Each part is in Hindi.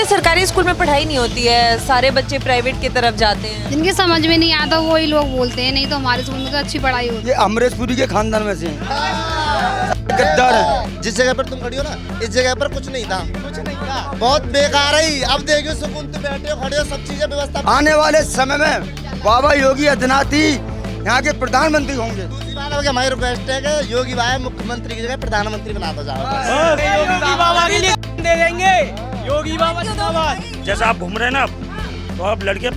कहते सरकारी स्कूल में पढ़ाई नहीं होती है, सारे बच्चे प्राइवेट की तरफ जाते हैं। जिनके समझ में नहीं आता वही लोग बोलते हैं, नहीं तो हमारे स्कूल में तो अच्छी पढ़ाई होती है। ये अमरेशपुरी के खानदान में से हैं। गद्दार है। जिस जगह पर तुम खड़ी हो ना, इस जगह पर कुछ नहीं था, बहुत बेकार है। अब देखो सुकून से बैठे हो, खड़े हो, सब चीजें व्यवस्था। आने वाले समय में बाबा योगी आदित्यनाथ ही यहाँ के प्रधानमंत्री होंगे। दूसरी बात है, हमारी रिक्वेस्ट है कि योगी भाई मुख्यमंत्री की जगह प्रधानमंत्री बना दो जाओ। योगी बाबा के लिए दे देंगे, योगी बाबा जिंदाबाद। जैसा आप घूम रहे हैं ना, तो अब लड़के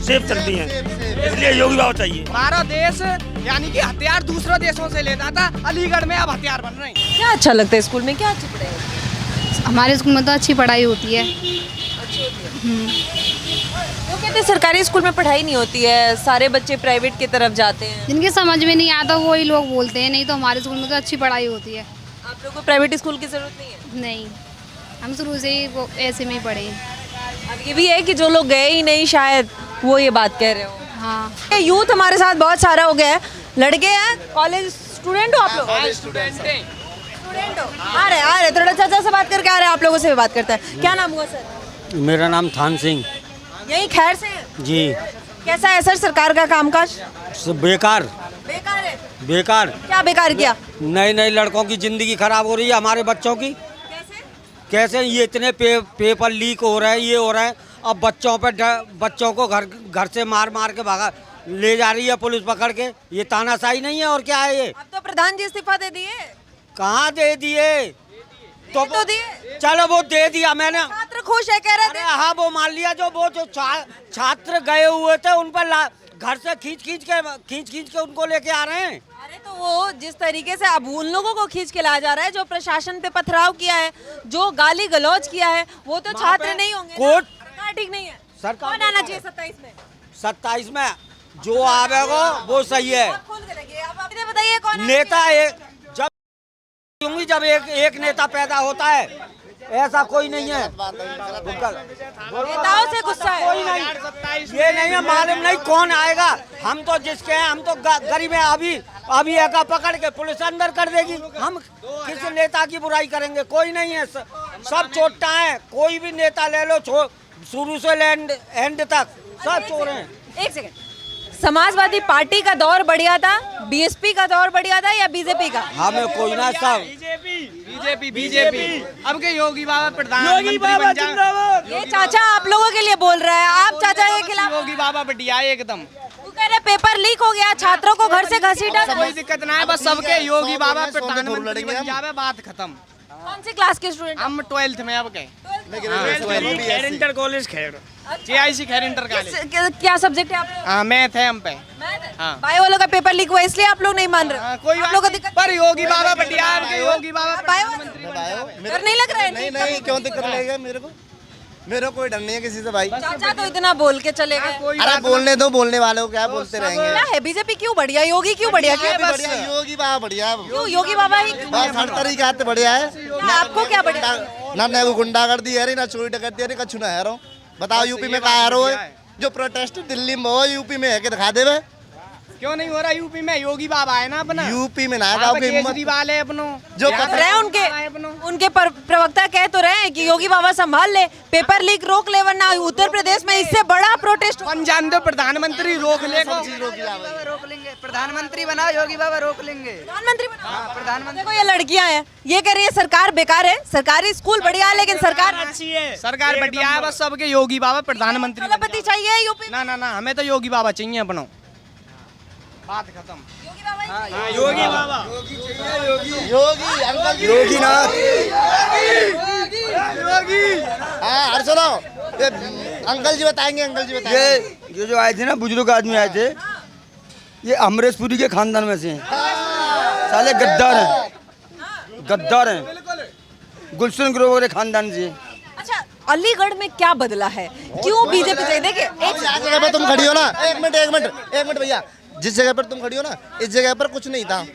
सेफ चलती हैं, इसलिए योगी बाबा चाहिए। हमारा देश यानी कि हथियार दूसरे देशों से लेता था, अलीगढ़ में अब हथियार बन रहे हैं। क्या अच्छा लगता है स्कूल में, क्या अच्छी पढ़ाई होती है? हमारे स्कूल में तो अच्छी पढ़ाई होती है। वो कहते सरकारी स्कूल में पढ़ाई नहीं होती है, सारे बच्चे प्राइवेट की तरफ जाते हैं। जिनके समझ में नहीं आता वही लोग बोलते हैं, नहीं तो हमारे स्कूल में तो अच्छी पढ़ाई होती है। आप लोगों को प्राइवेट स्कूल की जरूरत नहीं है? नहीं, हम शुरू से ही वो ऐसे में ही पढ़े हैं। अब ये भी है कि जो लोग गए ही नहीं शायद वो ये बात कह रहे हो। हाँ, यूथ हमारे साथ बहुत सारा हो गया है, लड़के हैं, कॉलेज स्टूडेंट हो आप लोग? स्टूडेंट हैं। स्टूडेंट हो? आ रहे थोड़ा चाचा से बात करके आ रहे हैं, आप लोगों से भी बात करते हैं। क्या नाम हुआ सर? मेरा नाम थान सिंह यही खैर से हैं? जी। कैसा है सर सरकार का कामकाज? बेकार बेकार है। बेकार। क्या बेकार किया? नए नए लड़कों की जिंदगी खराब हो रही है, हमारे बच्चों की। कैसे? कैसे ये इतने पेपर लीक हो रहे हैं, ये हो रहे हैं। अब बच्चों को घर से मार मार के भागा ले जा रही है पुलिस पकड़ के। ये तानाशाही नहीं है और क्या है ये? अब तो प्रधान जी इस्तीफा दे दिए। कहाँ दे दिए? तो दिए। चलो वो दे दिया मैंने। छात्र खुश है कह रहे अरे थे। हाँ, वो मान लिया जो छात्र गए हुए थे उन पर घर से खींच खींच के उनको लेके आ रहे हैं। अरे तो वो जिस तरीके से अब उन लोगों को खींच के लाया जा रहा है जो प्रशासन पे पथराव किया है, जो गाली गलौज किया है, वो तो छात्र नहीं होंगे ना? कोर्ट सरकार ठीक नहीं है। सरकार कौन आना चाहिए 27 में? 27 में जो आवेगा वो सही है। आप खोल के रखिए। अब आप बताइए कौन आना नेता चाहिए? जब एक नेता पैदा होता है, ऐसा कोई नहीं है। नेताओं से गुस्सा है। कोई नहीं, ये नहीं है, मालूम नहीं कौन आएगा। हम तो जिसके हैं, हम तो गरीब हैं। अभी एका पकड़ के पुलिस अंदर कर देगी। हम किस नेता की बुराई करेंगे? कोई नहीं है, सब चोटा है। कोई भी नेता ले लो, शुरू से एंड तक सब चोर हैं। एक सेकंड, समाजवादी पार्टी का दौर बढ़िया था, बीएसपी का दौर बढ़िया था या बीजेपी का? हमें कोई ना सब बीजेपी अब के योगी बाबा प्रधानमंत्री बन जाए। ये चाचा आप लोगों के लिए बोल रहा है, आप चाचा के खिलाफ? योगी बाबा बढ़िया है एकदम। वो कह रहे पेपर लीक हो गया, छात्रों को घर से घसीटा। कोई दिक्कत ना है, बस सबके योगी बाबा प्रधानमंत्री बन जावे, बात खत्म। कौन सी क्लास के स्टूडेंट? हम 12th में अब के इंटर कॉलेज खैर JIC खैर इंटर कॉलेज। क्या सब्जेक्ट है आप लोग? हाँ, मैथ है हम पे। हाँ। बायो वालों का पेपर लीक हुआ इसलिए आप लोग नहीं मान रहे? कोई आप लोग को दिक्कत पर योगी बाबा बढ़िया है, अब के योगी बाबा बायो प्रधानमंत्री डर नहीं लग रहा है? नहीं, क्यों दिक्कत लगेगा मेरे को? मेरे को कोई डर नहीं है किसी से भाई। चाचा तो इतना बोल के चले गए। अरे बोलने दो, बोलने वाले को क्या बोलते रहेंगे। क्या है बीजेपी क्यों बढ़िया, योगी क्यों बढ़िया? क्यों बढ़िया, योगी बाबा बढ़िया है। क्यों योगी बाबा ही? बस हर तरीके से बढ़िया है। आपको क्या बढ़िया? ना गुंडागर्दी है, ना चोरी डकैती है, कछु ना है रो। बताओ यूपी में कहाँ है रो? जो प्रोटेस्ट दिल्ली में हो, यूपी में है कि दिखा देवे? क्यों नहीं हो रहा यूपी में? योगी बाबा है ना अपना। यूपी में ना है केजरीवाल है अपनो जो रहे उनके प्रवक्ता कह तो रहे हैं कि योगी बाबा संभाल ले, पेपर लीक रोक ले, वरना उत्तर प्रदेश में इससे बड़ा प्रोटेस्ट। हम जानते प्रधानमंत्री रोक ले को रोक लेंगे, प्रधानमंत्री बनाओ, योगी बाबा रोक लेंगे। प्रधानमंत्री प्रधानमंत्री को ये लड़कियां हैं, ये कह रही है सरकार बेकार है, सरकारी स्कूल बढ़िया है लेकिन सरकार अच्छी है, सरकार बढ़िया है, बस सबके योगी बाबा प्रधानमंत्री। दलपति चाहिए यूपी? ना हमें तो योगी बाबा चाहिए अपनो, बात खत्म। योगी बाबा योगी बाबा योगी अंकल योगी नाथ। हाँ अरे सुनो, ये अंकल जी बताएंगे, ये जो आए थे ना, बुजुर्ग आदमी आए थे, ये अमरेशपुरी के खानदान में से हैं। साले गद्दार हैं, गुलशन ग्रोवर के खानदान से। अच्छा, अलीगढ़ में क्या बदला है, क्यों बीजेपी चाहिए? देखिए एक जगह पर तुम खड़ी हो ना, एक मिनट भैया, जिस जगह पर तुम खड़ी हो ना, इस जगह पर कुछ नहीं था,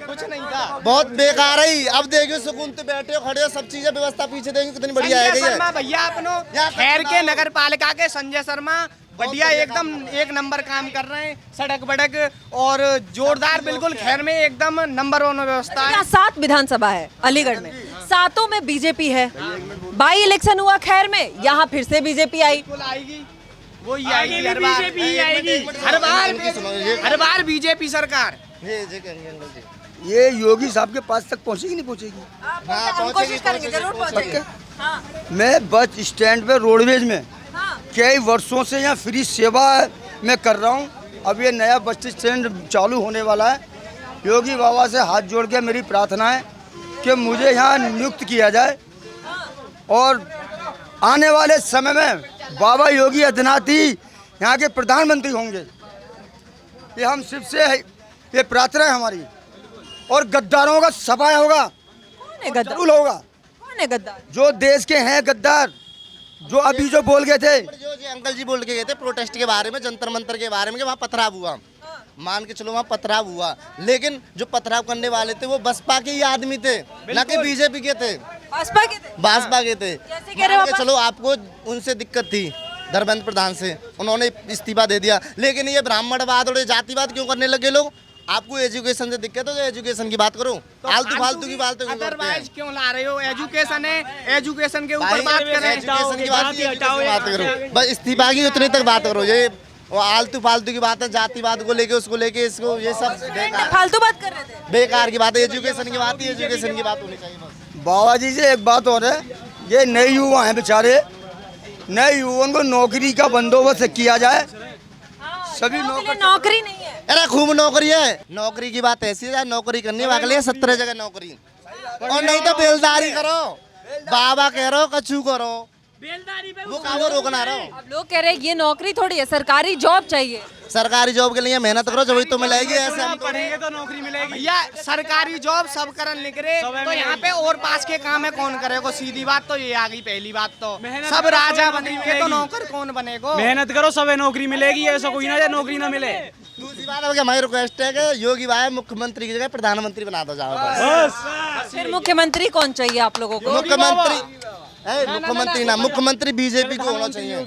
बहुत बेकार है। अब देखो सुकून से बैठे हो, खड़े हो, सब चीजें व्यवस्था पीछे देखो कितनी बढ़िया है भैया अपनो खैर के नगर पालिका के संजय शर्मा बढ़िया एकदम एक नंबर काम कर रहे हैं, सड़क बड़क और जोरदार, बिल्कुल खैर में एकदम नंबर 1 व्यवस्था है। 7 विधानसभा है अलीगढ़ में, सातों में बीजेपी है। बाई इलेक्शन हुआ खैर में, यहाँ फिर से बीजेपी आई। बिल्कुल आएगी, वो ही आएगी हर बार, हर बार बीजेपी सरकार। ये योगी साहब के पास तक पहुंचेगी नहीं पहुंचेगी? हम कोशिश करेंगे, जरूर पहुंचेंगे। हाँ, मैं बस स्टैंड पे रोडवेज में हाँ। कई वर्षों से यहाँ फ्री सेवा मैं कर रहा हूँ। अब ये नया बस स्टैंड चालू होने वाला है। योगी बाबा से हाथ जोड़ के मेरी प्रार्थना है कि मुझे यहाँ नियुक्त किया जाए और आने वाले समय में बाबा योगी आदित्यनाथ ही यहाँ के प्रधानमंत्री होंगे। ये हम सिर्फ से ये प्रार्थना है हमारी। और गद्दारों का सफाया होगा, कौन है गद्दार? जरूर होगा। कौन है गद्दार? जो देश के हैं गद्दार, जो अभी जो बोल गए थे, जो अंकल जी बोल के गए थे प्रोटेस्ट के बारे में, जंतर मंतर के बारे में, कि वहाँ पथराव हुआ, मान के चलो वहाँ पथराव हुआ, लेकिन जो पथराव करने वाले थे वो बसपा के ही आदमी थे, ना कि बीजेपी के थे, भाजपा के थे? भाजपा के थे। कैसे कह रहे हो मान के चलो आपको उनसे दिक्कत थी धर्मेंद्र प्रधान से, उन्होंने इस्तीफा दे दिया, लेकिन ये ब्राह्मणवाद और जातिवाद क्यों करने लगे लोग? आपको एजुकेशन से दिक्कत हो तो एजुकेशन की बात करो, फालतू फालतू की बात अदरवाइज क्यों ला रहे हो? एजुकेशन है, एजुकेशन के ऊपर बात करें। एजुकेशन की बात करो, बस इस्तीफा की उतनी तक बात करो। ये वो आलतू फालतू की बात है, जातिवाद को लेके, उसको लेके, इसको, ये सब बेकार फालतू बात कर रहे थे। बेकार की बात है। एजुकेशन की बात ही एजुकेशन की बात होनी चाहिए बस। बाबा जी से एक बात और है, ये नए युवा हैं बेचारे, नए युवाओं को नौकरी का बंदोबस्त किया जाए। सभी नौकरी नहीं है। अरे खूब नौकरी है, नौकरी की बात ऐसी है, नौकरी करनी है अगले 17 जगह नौकरी, और नहीं तो बेलदारी करो। बाबा कह रहे हो कछू करो, वो काम रोकना रहो। अब लोग कह रहे हैं ये नौकरी थोड़ी है, सरकारी जॉब चाहिए। सरकारी जॉब के लिए मेहनत करो, जब तो मिलेगी। ऐसे हम पढ़ेंगे तो नौकरी मिलेगी। भैया सरकारी जॉब सब करन लिख रहे, तो यहाँ पे और पास के काम है कौन करेगा? सीधी बात तो ये आ गई। पहली बात तो सब राजा बनेंगे तो नौकर कौन बनेगा? मेहनत करो, सब नौकरी मिलेगी, ऐसा कोई ना नौकरी ना मिले। दूसरी बात है, हमारी रिक्वेस्ट है कि योगी भाई मुख्यमंत्री की जगह प्रधानमंत्री बना दो जाओ बस। फिर मुख्यमंत्री कौन चाहिए आप लोगों को? मुख्यमंत्री ना, मुख्यमंत्री बीजेपी को होना चाहिए,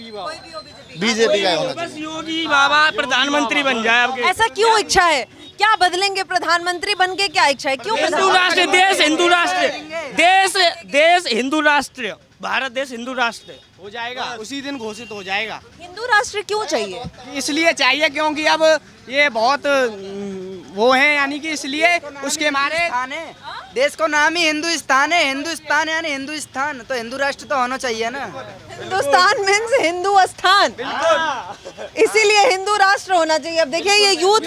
बीजेपी का होना चाहिए। योगी बाबा प्रधानमंत्री बन जाए आपके। ऐसा क्यों इच्छा है? क्या बदलेंगे प्रधानमंत्री बन के? क्या इच्छा है? क्यों? हिंदू राष्ट्र देश, हिंदू राष्ट्र देश, देश हिंदू राष्ट्र, भारत देश हिंदू राष्ट्र हो जाएगा, उसी दिन घोषित हो जाएगा। हिंदू राष्ट्र क्यों चाहिए? इसलिए चाहिए क्योंकि अब ये बहुत वो है, यानी कि इसलिए उसके मारे देश को नाम ही हिंदुस्तान है, हिंदुस्तान यानी हिंदुस्तान, तो हिंदू राष्ट्र तो होना चाहिए ना। हिंदुस्तान मीन्स हिंदू स्थान, इसीलिए हिंदू राष्ट्र होना चाहिए। अब देखिए ये यूथ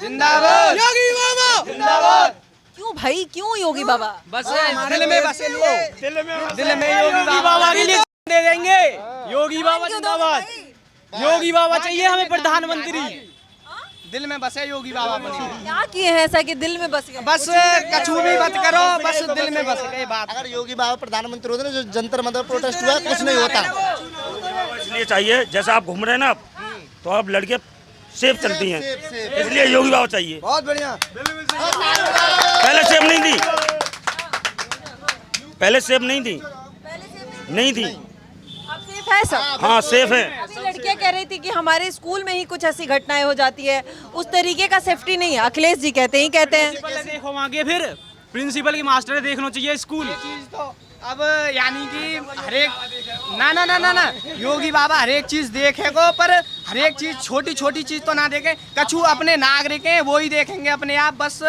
जिंदाबाद, योगी बाबा जिंदाबाद। क्यों भाई, क्यों योगी बाबा? बस दिल में बसे लोग, दिल में योगी बाबा के लिए दे देंगे। योगी बाबा जिंदाबाद, योगी बाबा चाहिए हमें प्रधानमंत्री। दिल में बसे योगी बाबा बने। क्या किए हैं ऐसा कि दिल में बस गए? बस कछू भी मत करो, बस दिल में बस गए बात। अगर योगी बाबा प्रधानमंत्री होते ना, जो जंतर मंतर प्रोटेस्ट हुआ कुछ नहीं होता। इसलिए चाहिए, जैसा आप घूम रहे हैं ना, तो आप लड़के सेफ चलती हैं, इसलिए योगी बाबा चाहिए। बहुत बढ़िया। पहले सेफ नहीं थी, पहले सेफ नहीं थी, नहीं थी। अब सेफ है सब? हाँ सेफ है। अभी लड़कियां कह रही थी कि हमारे स्कूल में ही कुछ ऐसी घटनाएं हो जाती है, उस तरीके का सेफ्टी नहीं है। अखिलेश जी कहते हैं देखो आगे, फिर प्रिंसिपल की मास्टर देखना चाहिए स्कूल। तो अब यानी कि हर एक ना योगी बाबा हर एक चीज देखेगो, पर हर एक चीज छोटी छोटी चीज तो ना देखे। कछु अपने नागरिक हैं वो ही देखेंगे अपने आप, बस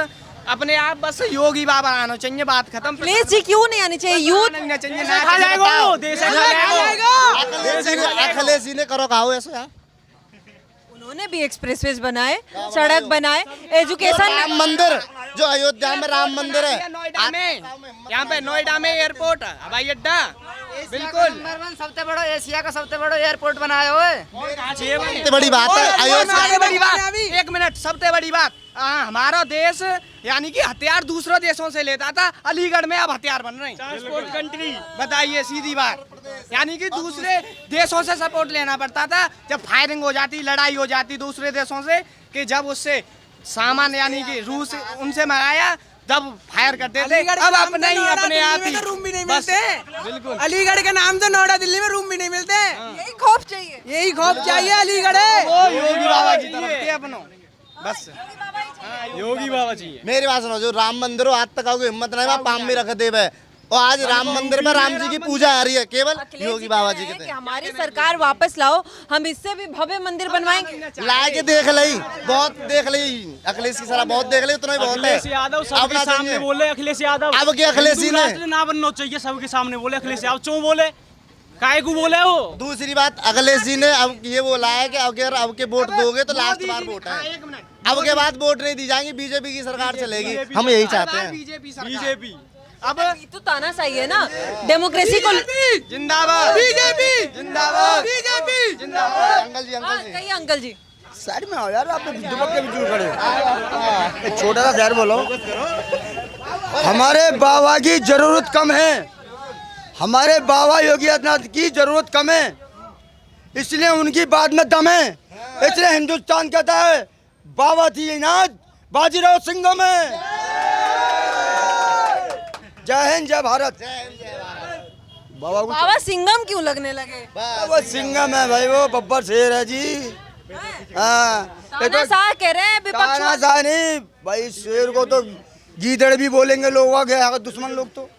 योगी बाबा आना चाहिए, बात खत्म। अखिलेश जी क्यों नहीं आनी चाहिए? यूथ नहीं चाहिए, खा जाएगा देश, अखिलेश जी ने करो कहा ऐसा यार। उन्होंने भी एक्सप्रेसवेज बनाए, सड़क बनाए, एजुकेशन। राम मंदिर जो अयोध्या में राम मंदिर है, नोएडा में, यहाँ पे नोएडा में एयरपोर्ट, हवाई अड्डा, बिल्कुल सबसे बड़ा एशिया का सबसे बड़ा एयरपोर्ट बनाया हुआ है। सबसे बड़ी बात है अयोध्या। बड़ी बात, एक मिनट, सबसे बड़ी बात, हमारा देश यानी कि हथियार दूसरों देशों से लेता था, अलीगढ़ में अब हथियार बन रहे हैं। ट्रांसपोर्ट कंट्री, बताइए सीधी बात, यानी कि दूसरे देशों से सपोर्ट लेना पड़ता था। जब फायरिंग हो जाती, लड़ाई हो जाती दूसरे देशों से, कि जब उससे सामान यानी कि रूस उनसे मंगाया, तब फायर करते थे। अब अपने ही अपने आप ही रूम भी नहीं बस, मिलते। बिल्कुल अलीगढ़ के नाम से नोएडा दिल्ली में रूम भी नहीं मिलते। यही खौफ चाहिए, यही खौफ चाहिए अलीगढ़ है। वो योगी बाबा की तरफ के अपनो, बस योगी बाबा चाहिए। मेरी बात सुनो, जो राम मंदिर हो आज तक आओगे हिम्मत नहीं, वहाँ पाम भी रख देवे, और आज राम मंदिर में राम जी की पूजा आ रही है केवल अखिलेश योगी जी बाबा कह जी रहे के हैं कि थे। हमारी सरकार वापस लाओ, हम इससे भी भव्य मंदिर बनवाएंगे। ला के देख ली, बहुत देख ली, अखिलेश की सलाह बहुत देख ली, उतना ही बहुत है। अखिलेश यादव अब सबके ना सामने चाहिए। बोले, अखिलेश यादव अब क्या अखिलेश जी हिंदू ने राष्ट्र ना बनना चाहिए, सबके सामने बोले अखिलेश यादव। क्यों बोले, काहे को बोले वो? दूसरी बात अखिलेश जी ने अब ये बोला है कि अगर अब के वोट दोगे तो लास्ट बार वोट है, अब के बाद वोट नहीं दी जाएंगी, बीजेपी की सरकार चलेगी, हम यही चाहते हैं। बीजेपी अब ये तो तानाशाही है ना, डेमोक्रेसी को। जिंदाबाद बीजेपी, जिंदाबाद बीजेपी, जिंदाबाद। अंकल जी, अंकल जी, कही अंकल जी, साइड में आओ यार, आप दुपट्टे भी क्यों खड़े हो? एक छोटा सा शहर बोलो। हमारे बाबा की जरूरत कम है, हमारे बाबा योगी आदित्यनाथ की जरूरत कम है, इसलिए उनकी बात में दम है। इसलिए हिंदुस्तान कहता है बाबा थी नाथ, बाजीराव सिंघम है। जय हिंद, जय भारत। बाबा को बाबा सिंघम क्यों लगने लगे? वो सिंघम है भाई, वो बब्बर शेर है जी। हाँ, तानाशाह कह रहे हैं विपक्ष वाले। तानाशाह नहीं भाई, शेर को तो गीदड़ भी बोलेंगे लोग, अगर दुश्मन लोग तो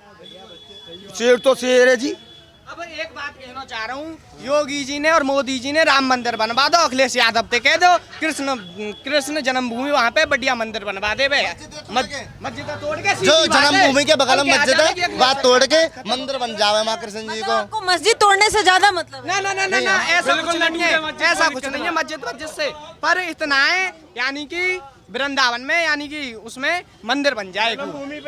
शेर तो शेर है जी। अब एक बात कहना चाह रहा हूँ, योगी जी ने और मोदी जी ने राम मंदिर बनवा दो, अखिलेश यादव से कह दो कृष्ण जन्मभूमि वहाँ पे बढ़िया मंदिर बनवा दे। मस्जिद तोड़ के जो जन्मभूमि के बगल में मस्जिद है वहाँ तोड़ के मंदिर बन जावे माँ कृष्ण जी को। आपको मस्जिद तोड़ने से ज्यादा मतलब है? ना ऐसा कुछ नहीं है, ऐसा कुछ नहीं है मस्जिद से, पर इतना है यानी कि वृंदावन में यानी कि उसमें मंदिर बन जाएगा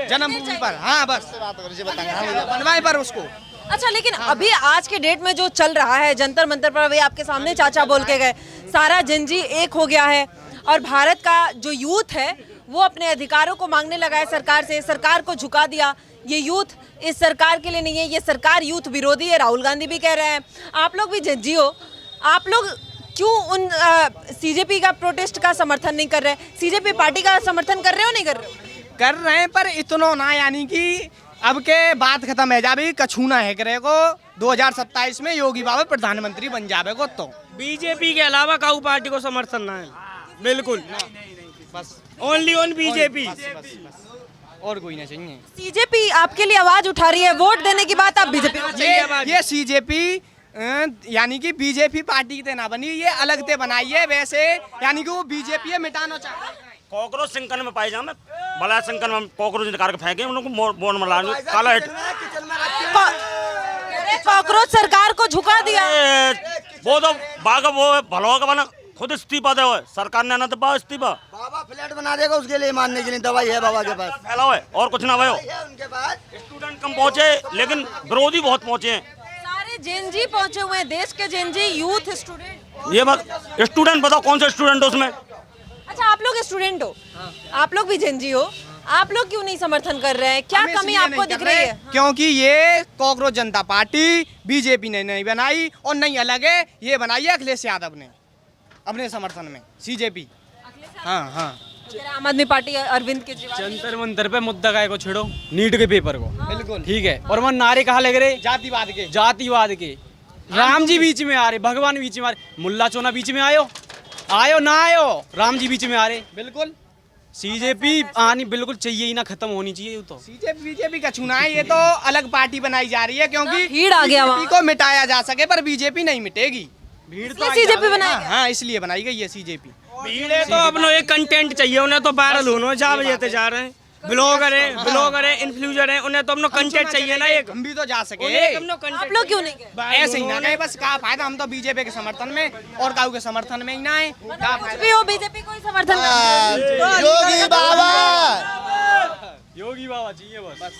जन्मभूमि पर। हाँ बस बनवाए पर उसको। अच्छा, लेकिन अभी आज के डेट में जो चल रहा है जंतर मंतर पर, अभी आपके सामने चाचा बोल के गए, सारा जनजी एक हो गया है और भारत का जो यूथ है वो अपने अधिकारों को मांगने लगा है सरकार से, सरकार को झुका दिया। ये यूथ इस सरकार के लिए नहीं है, ये सरकार यूथ विरोधी है, राहुल गांधी भी कह रहे हैं। आप लोग भी जनजी हो, आप लोग क्यों उन सीजेपी का प्रोटेस्ट का समर्थन नहीं कर रहे? सीजेपी पार्टी का समर्थन कर रहे हो, नहीं कर रहे हो? कर रहे हैं, पर इतना ना, यानी कि अब के बात खत्म है जाबे, कछूना है करे को 2027 में योगी बाबा प्रधानमंत्री बन जावे को। तो बीजेपी के अलावा काऊ पार्टी को समर्थन ना है, बिल्कुल बस ओनली ऑन बीजेपी, और कोई ना चाहिए। सीजेपी आपके लिए आवाज उठा रही है, वोट देने की बात आप बीजेपी। ये सीजेपी यानी कि बीजेपी पार्टी के ना बनी, ये अलग से बनाई है वैसे, यानी कि वो बीजेपी मिटाना चाहते हैं। कॉकरोच सिंकन में पाए जाए, बड़ा सिंकन में कॉकरोच निकाल के फेंके, उनको बोन मला काला हिट। कॉकरोच सरकार को झुका दिया। वो तो बाग वो भलो का बना, खुद इस्तीफा दे, सरकार ने ना दबा इस्तीफा। बाबा फ्लैट बना देगा, उसके लिए मानने के लिए दवाई है बाबा के पास, फैला है और कुछ ना भयो। उनके पास स्टूडेंट कम पहुंचे लेकिन विरोधी बहुत पहुंचे हैं। सारे जेनजी पहुंचे हुए हैं, देश के जेनजी यूथ स्टूडेंट। ये बात स्टूडेंट बताओ कौन सा स्टूडेंट है उसमें? अच्छा, आप लोग स्टूडेंट हो, आप लोग भी जेनजी हो, आप लोग क्यों नहीं समर्थन कर रहे हैं? क्या हम कमी इसलिए आपको नहीं दिख कर रही रहे, है? क्योंकि ये कांग्रेस जनता पार्टी बीजेपी ने नहीं बनाई और नहीं अलग है, ये बनाई है अखिलेश यादव ने अपने समर्थन में सीजेपी। हाँ हाँ, आम आदमी पार्टी अरविंद केजरीवाल। जंतर मंतर पे मुद्दा काय को छेड़ो, नीट के पेपर को, बिल्कुल ठीक है। और वहाँ नारे कहाँ लग रहे? जातिवाद के, जातिवाद के। राम जी बीच में आ रहे, भगवान बीच में आ रहे, मुल्ला चोना बीच में आयो ना आयो, राम जी बीच में आ रहे। बिल्कुल सीजेपी आनी बिल्कुल चाहिए ही ना, खत्म होनी चाहिए। तो सीजेपी बीजेपी का चुनाव है, ये तो अलग पार्टी बनाई जा रही है क्योंकि भीड़ आ गया वहाँ। बीजेपी को मिटाया जा सके, पर बीजेपी नहीं मिटेगी। भीड़ इसलिए सीजेपी बनाई। हाँ, इसलिए बनाई गई है सीजेपी। भीड़ है तो अपनो एक कंटेंट चाहिए, उन्हें तो वायरल होना जा बजे जा रहे हैं, ब्लॉगर है, इन्फ्लुएंसर है, उन्हें तो अपनो कंटेंट चाहिए ना, एक हम भी तो जा सके। आप लोग क्यों नहीं गए? ऐसे ही ना गए, बस क्या फायदा, हम तो बीजेपी के समर्थन में और काऊ के समर्थन में ही ना है। क्या फायदा? भी हो बीजेपी कोई समर्थन कर योगी बाबा योगी बाबा चाहिए बस।